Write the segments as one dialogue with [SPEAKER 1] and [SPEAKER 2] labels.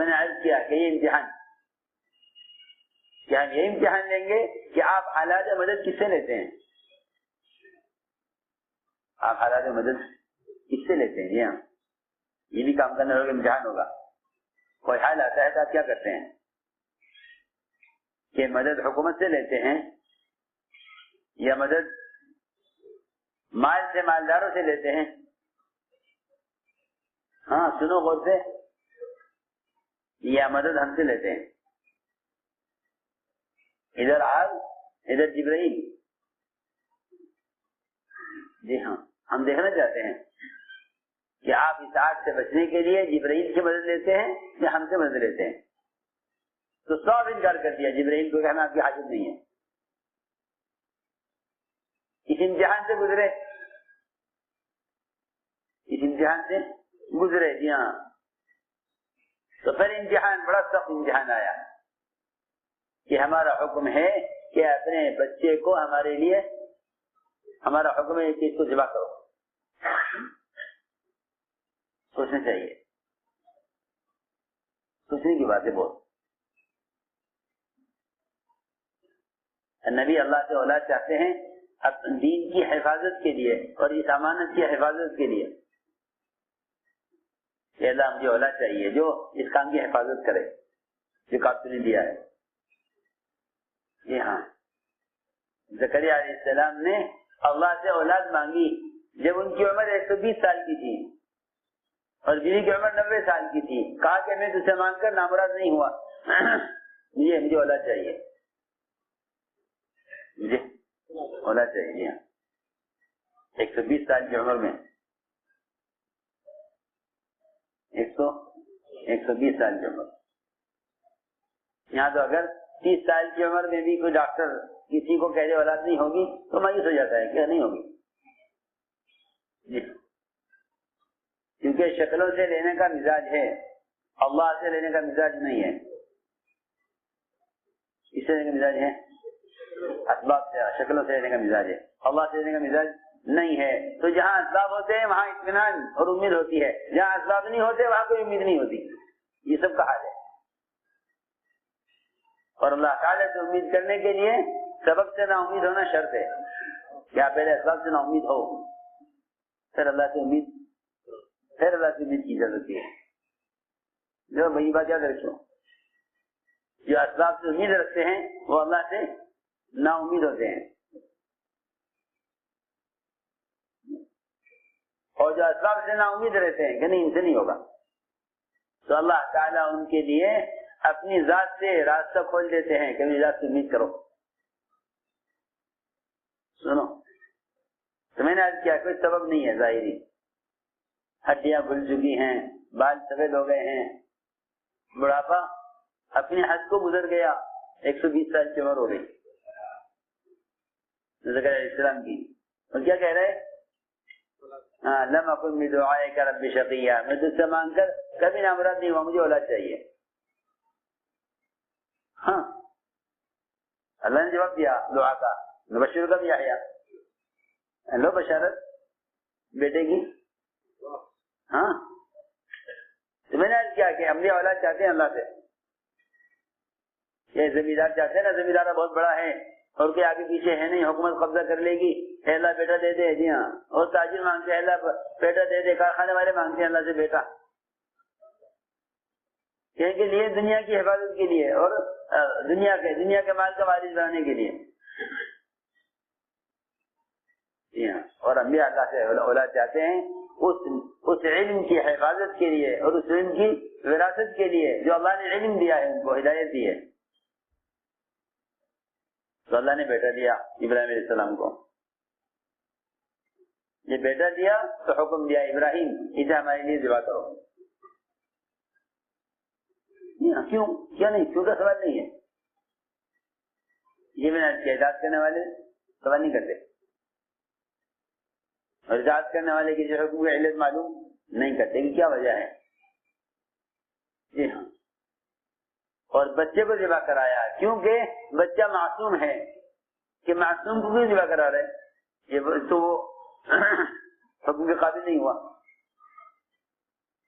[SPEAKER 1] میں نے عرض کیا کہ یہ امتحان، کہ ہم یہ امتحان لیں گے کہ آپ حالات مدد کس سے لیتے ہیں، آپ حالات مدد کس سے لیتے ہیں. جی ہاں، یہ بھی کام کرنے والا امتحان ہوگا. کوئی حال آتا ہے تو آپ کیا کرتے ہیں کہ مدد حکومت سے لیتے ہیں یا مدد مال سے، مالداروں سے لیتے ہیں؟ ہاں سنو غور سے، یا مدد ہم سے لیتے ہیں؟ ادھر آگ ادھر جبرائیل. جی ہاں، ہم دیکھنا چاہتے ہیں کہ آپ اس آگ سے بچنے کے لیے جبرائیل سے مدد لیتے ہیں یا ہم سے مدد لیتے ہیں. تو سب انکار کر دیا جبرائیل کو کہ ہمیں آپ کی حاجت نہیں ہے. اس امتحان سے گزرے، اس امتحان سے گزرے. جی ہاں، تو پھر امتحان، بڑا سخت امتحان آیا کہ ہمارا حکم ہے کہ اپنے بچے کو ہمارے لیے، ہمارا حکم ہے کہ اس کو ذبح کرو. سوچنا چاہیے، سوچنے کی باتیں بہت. نبی اللہ سے اولاد چاہتے ہیں دین کی حفاظت کے لیے اور اس امانت کی حفاظت کے لیے کہ اللہ مجھے اولاد چاہیے جو اس کام کی حفاظت کرے جو کام نے دیا ہے. جی ہاں، زکریا علیہ السلام نے اللہ سے اولاد مانگی جب ان کی عمر 120 سال کی تھی اور بیوی کی عمر 90 سال کی تھی. کہا کہ میں تجھ سے مانگ کر نامراد نہیں ہوا، مجھے اولاد چاہیے، مجھے اولاد چاہیے. 120 سال کی عمر میں، 120 سال کی عمر. یہاں تو اگر 30 سال کی عمر میں بھی کوئی ڈاکٹر کسی کو کہہ دے اولاد نہیں ہوگی تو مایوس ہو جاتا ہے کہ نہیں ہوگی. جی، کیونکہ شکلوں سے لینے کا مزاج ہے، اللہ سے لینے کا مزاج نہیں ہے. اس سے لینے کا مزاج ہے اسباب سے، شکلوں سے لینے کا مزاج ہے، اللہ سے لینے کا مزاج نہیں ہے. تو جہاں اسباب ہوتے ہیں وہاں اطمینان اور امید ہوتی ہے، جہاں اسباب نہیں ہوتے وہاں کوئی امید نہیں ہوتی. یہ سب کا حال ہے. اور اللہ تعالیٰ سے امید کرنے کے لیے سبب سے نا امید ہونا شرط ہے کہ آپ پہلے اسباب سے نا امید ہو، پھر اللہ سے امید، پھر اللہ سے امید کی جا سکتی ہے. جو بھائی بات یاد رکھو، جو اسباب سے امید رکھتے ہیں وہ اللہ سے نا امید ہوتے ہیں، اور جو اسباب سے نا امید رہتے ہیں کہ نہیں ان سے نہیں ہوگا تو اللہ تعالیٰ ان کے لیے اپنی ذات سے راستہ کھول دیتے ہیں کہ میری ذات سے امید کرو. سنو، تو میں نے آج کیا، کوئی سبب نہیں ہے ظاہری، ہڈیاں کھل چکی ہیں، بال سفید ہو گئے ہیں، بڑھاپا اپنے حد کو گزر گیا، 120 سال کی عمر ہو گئی زکریا علیہ السلام کی. اور کیا کہہ رہے، لم اکن بدعائک رب شقیا، میں تجھ سے مانگ کر کبھی نامراد نہیں ہوا، مجھے اولاد چاہیے. ہاں، اللہ نے جواب دیا دعا کا، نبشر کا بھی آیا، لو بشارت بیٹے کی. ہاں، تو میں نے آج کیا کہ ہم یہ اولاد چاہتے ہیں اللہ سے. یہ زمیندار چاہتے ہیں نا، زمیندار بہت بڑا ہے اور کوئی آگے پیچھے ہے نہیں، حکومت قبضہ کر لے گی، اے اللہ بیٹا دے دے. جی ہاں، اور تاجر مانگتے ہیں اللہ بیٹا دے دے، کارخانے والے مانگتے ہیں اللہ سے بیٹا، کے لیے دنیا کی حفاظت کے لیے اور دنیا کے مال کا وارث بنانے کے لیے. جی ہاں، اور انبیاء اللہ سے اولاد چاہتے ہیں اس علم کی حفاظت کے لیے اور اس علم کی وراثت کے لیے جو اللہ نے علم دیا ہے، ان کو ہدایت دی ہے. تو اللہ نے بیٹا دیا ابراہیم علیہ السلام کو. یہ بیٹا دیا تو حکم دیا ابراہیم اسے ہمارے لیے ذبح کرو. کیوں، کیا نہیں، کیوں کا سوال نہیں ہے. یہ میں نے اجازت کرنے والے سوال نہیں کرتے اور اجازت کرنے والے کی جو حکم کی علت معلوم نہیں کرتے کہ کیا وجہ ہے. جی ہاں، اور بچے کو ذبح کرایا کیونکہ بچہ معصوم ہے. کہ معصوم کو کیوں ذبح کرا رہے، یہ تو وہ حکم کے قابل نہیں ہوا،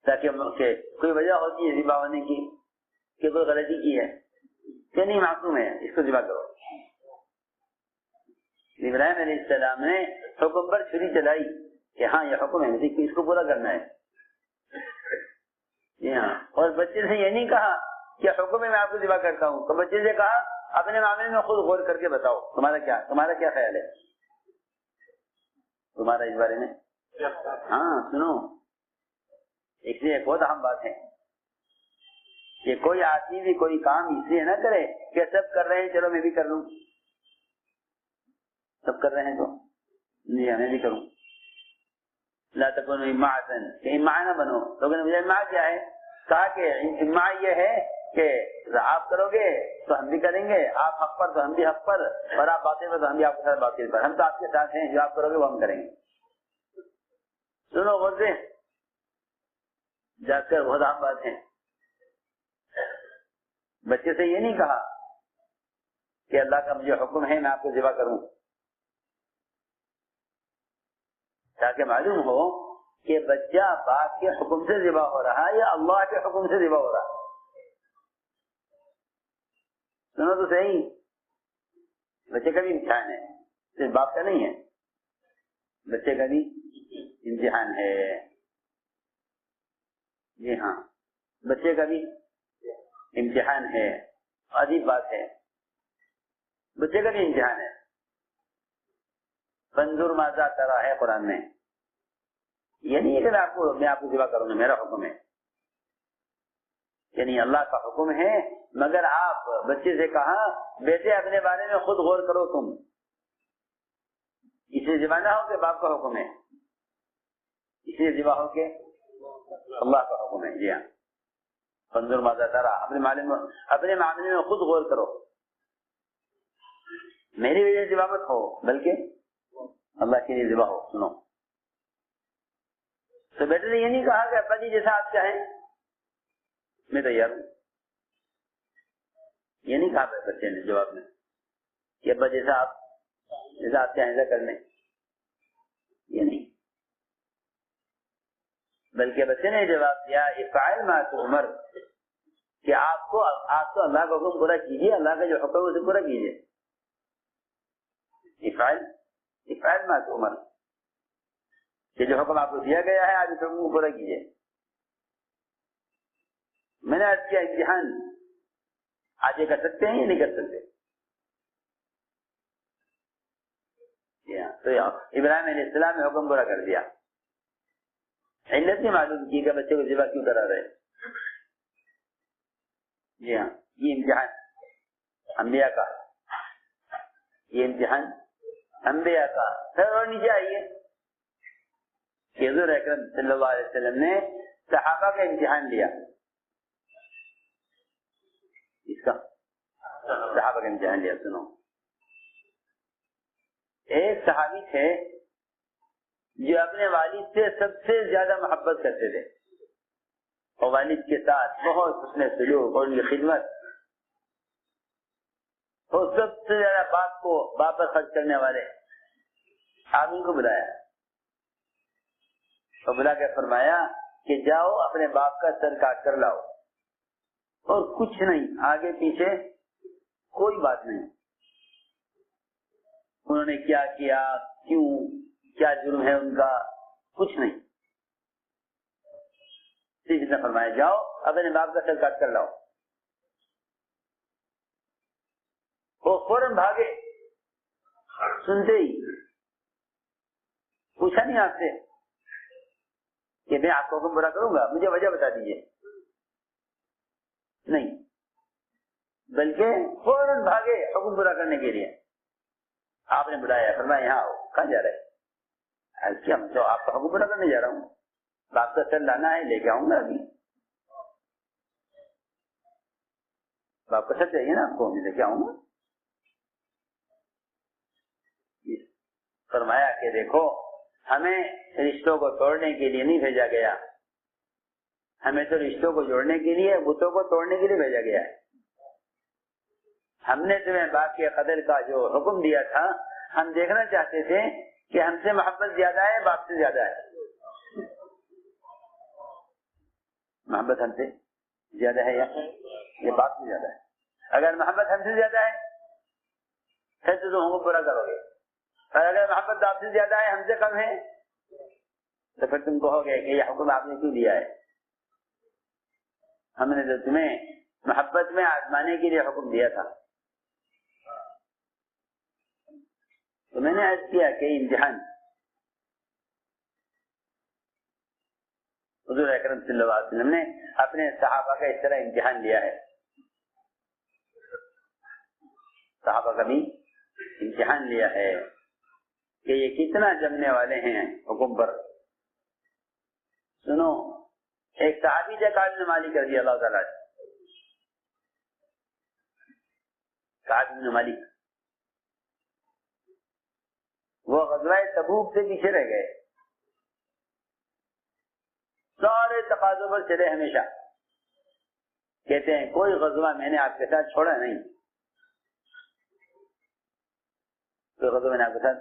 [SPEAKER 1] تاکہ کوئی وجہ ہوتی ہے ذبح ہونے کی کہ کوئی غلطی کی ہے کہ نہیں معصوم ہے، اس کو ذبح کرو۔ ابراہیم علیہ السلام نے حکم پر چھری چلائی کہ ہاں یہ حکم ہے، اس کو پورا کرنا ہے۔ جی ہاں، اور بچے سے یہ نہیں کہا کہ حکم ہے میں آپ کو ذبح کرتا ہوں، تو بچے سے کہا اپنے معاملے میں خود غور کر کے بتاؤ تمہارا کیا خیال ہے، تمہارا اس بارے میں۔ ہاں سنو، اس لیے ایک بہت اہم بات ہے کہ کوئی آدمی بھی کوئی کام اس لیے نہ کرے کہ سب کر رہے ہیں چلو میں بھی کر لوں، سب کر رہے ہیں تو جی میں بھی کروں۔ لا تکونوا امعاء، کہ امعاء نہ بنو۔ لوگوں نے مجھے امعاء کیا ہے، کہا کہ امعاء یہ ہے کہ آپ کرو گے تو ہم بھی کریں گے، آپ حق پر تو ہم بھی حق پر، اور آپ باطل پر تو ہم بھی آپ کے ساتھ باطل پر، ہم تو آپ کے ساتھ ہیں، جو آپ کرو گے وہ ہم کریں گے۔ سنو غور سے جا کر، بہت اہم بات ہے۔ بچے سے یہ نہیں کہا کہ اللہ کا مجھے حکم ہے میں آپ کو ذبح کروں، تاکہ معلوم ہو کہ بچہ باپ کے حکم سے ذبح ہو رہا ہے یا اللہ کے حکم سے ذبح ہو رہا ہے۔ سنو تو صحیح، بچے کا بھی امتحان ہے، صرف باپ کا نہیں ہے، بچے کا بھی امتحان ہے۔ جی ہاں، بچے کا بھی امتحان ہے، عجیب بات ہے، بچے کا بھی امتحان ہے۔ فانظر ماذا تری ہے قرآن میں، یہ نہیں ہے کہ میں آپ کو ذبح کروں گا، میرا حکم ہے، یعنی اللہ کا حکم ہے، مگر آپ بچے سے کہا بیٹے اپنے بارے میں خود غور کرو، تم اس لیے ذبح نہ ہو کہ باپ کا حکم ہے، اس لیے ذبح ہو کہ اللہ کا حکم ہے۔ جی ہاں، فانظر ماذا تری، اپنے معاملے میں خود غور کرو، میری وجہ سے ذبح مت ہو بلکہ اللہ کے لیے ذبح ہو۔ سنو تو بیٹے نے یہ نہیں کہا کہ ابا جی جیسا آپ چاہیں میں تیار ہوں، یہ نہیں کہا بچے نے جواب میں کہ ابا جیسا آپ چاہیں ایسا کر لیں، یہ نہیں، بلکہ بچے نے جواب دیا افعل ما تؤمر، کہ آپ تو اللہ کا حکم پورا کیجیے، اللہ کا جو حکم ہے اسے پورا کیجیے۔ افعل ما تؤمر، کہ جو حکم آپ کو دیا گیا ہے آپ اس حکم کو پورا کیجیے۔ میں نے آج کیا امتحان، آج یہ کر سکتے ہیں یا نہیں کر سکتے؟ تو ابراہیم علیہ السلام نے حکم پورا کر دیا، علت نہیں معلوم کی کہ بچے کو ذبح کیوں کرا رہے۔ جی ہاں، یہ امتحان انبیاء کا، یہ امتحان انبیاء کا۔ سر اور نیچے آئیے کہ حضور اکرم صلی اللہ علیہ وسلم نے صحابہ کا امتحان لیا، اس کا صحابہ کا امتحان لیا۔ سنو، ایک صحابی تھے جو اپنے والد سے سب سے زیادہ محبت کرتے تھے، اور والد کے ساتھ بہت حسن سلوک اور ان کی خدمت، اور سب سے زیادہ باپ پر خرچ کرنے والے۔ آپ ان کو بلایا اور بلا کے فرمایا کہ جاؤ اپنے باپ کا سر کاٹ کر لاؤ، اور کچھ نہیں، آگے پیچھے کوئی بات نہیں، انہوں نے کیا کیا، کیوں، کیا جرم ہے ان کا، کچھ نہیں، صرف اتنا فرمایا جاؤ اپنے باپ کا سر کاٹ کر لاؤ۔ وہ فوراً بھاگے، سنتے ہی پوچھا نہیں آپ سے کہ میں آپ کو حکم پورا کروں گا، مجھے وجہ بتا دیجیے، نہیں، بلکہ فوراً بھاگے حکم پورا کرنے کے لیے۔ آپ نے بلایا، فرمایا یہاں آؤ، کہاں جا رہے؟ کیا تو آپ کا حکم پورا کرنے جا رہا ہوں، باپ کا سر لانا ہے، لے کے آؤں گا ابھی، باپ کا سر چاہیے نا آپ کو، لے کے آؤں گا۔ فرمایا کہ دیکھو ہمیں رشتوں کو توڑنے کے لیے نہیں بھیجا گیا، ہمیں تو رشتوں کو جوڑنے کے لیے، بتوں کو توڑنے کے لیے بھیجا گیا ہے۔ ہم نے تمہیں باپ کے قدر کا جو حکم دیا تھا، ہم دیکھنا چاہتے تھے کہ ہم سے محبت زیادہ ہے باپ سے زیادہ ہے، محبت ہم سے زیادہ ہے یا یہ باپ سے زیادہ ہے. اگر محبت ہم سے زیادہ ہے پھر تو تم ہم کو پورا کرو گے، اور اگر محبت آپ سے زیادہ ہے ہم سے کم ہے تو پھر تم کہو گے کہ یہ حکم آپ نے کیوں دیا ہے؟ ہم نے تو تمہیں محبت میں آزمانے کے لیے حکم دیا تھا. تو میں نے عرض کیا کہ امتحان حضور اکرم صلی اللہ علیہ وسلم نے اپنے صحابہ کا اس طرح امتحان لیا ہے. صحابہ کا بھی امتحان لیا ہے کہ یہ کتنا جمنے والے ہیں حکم پر. سنو، ایک صحابی تھے کعب بن مالک رضی اللہ تعالیٰ عنہ. کعب بن مالک وہ غزوہ تبوک سے پیچھے رہ گئے، سارے تقاضوں پر چلے. ہمیشہ کہتے ہیں کوئی غزوہ میں نے آپ کے ساتھ چھوڑا نہیں، کوئی غزوہ میں نے آپ کے ساتھ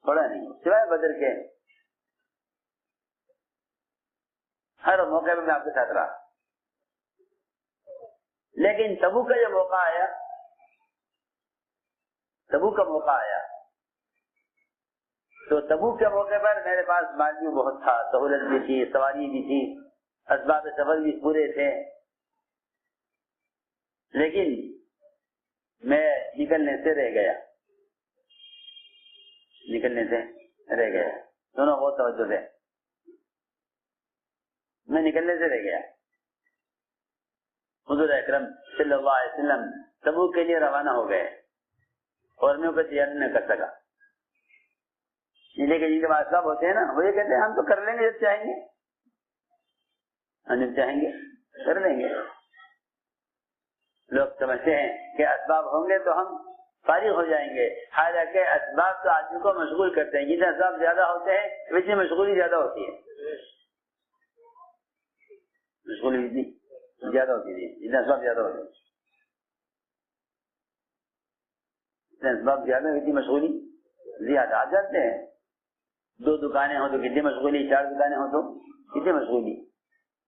[SPEAKER 1] چھوڑا نہیں سوائے بدر کے. ہر موقع پہ میں آپ کے ساتھ رہا. لیکن تبوک کا جو موقع آیا، تبوک کا موقع آیا تو تبوک کے موقع پر میرے پاس مال بھی بہت تھا، سہولت بھی تھی، سواری بھی تھی، اسباب سفر بھی پورے تھے. لیکن میں نکلنے سے رہ گیا، نکلنے سے رہ گیا. دونوں بہت توجہ سے، میں نکلنے سے رہ گیا. حضور اکرم صلی اللہ علیہ وسلم تبوک کے لیے روانہ ہو گئے اور میں کوئی تیاری نہ کر سکا. لیکن جن کے پاس اسباب ہوتے ہیں نا، وہ یہ کہتے ہیں ہم تو کر لیں گے جب چاہیں گے، ہم جب چاہیں گے کر لیں گے. لوگ سمجھتے ہیں کہ اسباب ہوں گے تو ہم فارغ ہو جائیں گے، حالانکہ اسباب تو آدمی کو مشغول کرتے ہیں. جتنے اسباب زیادہ ہوتے ہیں اتنی مشغولی زیادہ ہوتی ہے. مشغولی اتنی زیادہ ہوتی ہے جتنے اسباب زیادہ ہوتے ہیں. جتنے اسباب زیادہ اتنی مشغولی زیادہ. آپ جانتے ہیں 2 دکانیں ہوں تو کتنی مشغولی، 4 دکانیں ہوں تو کتنی مشغولی.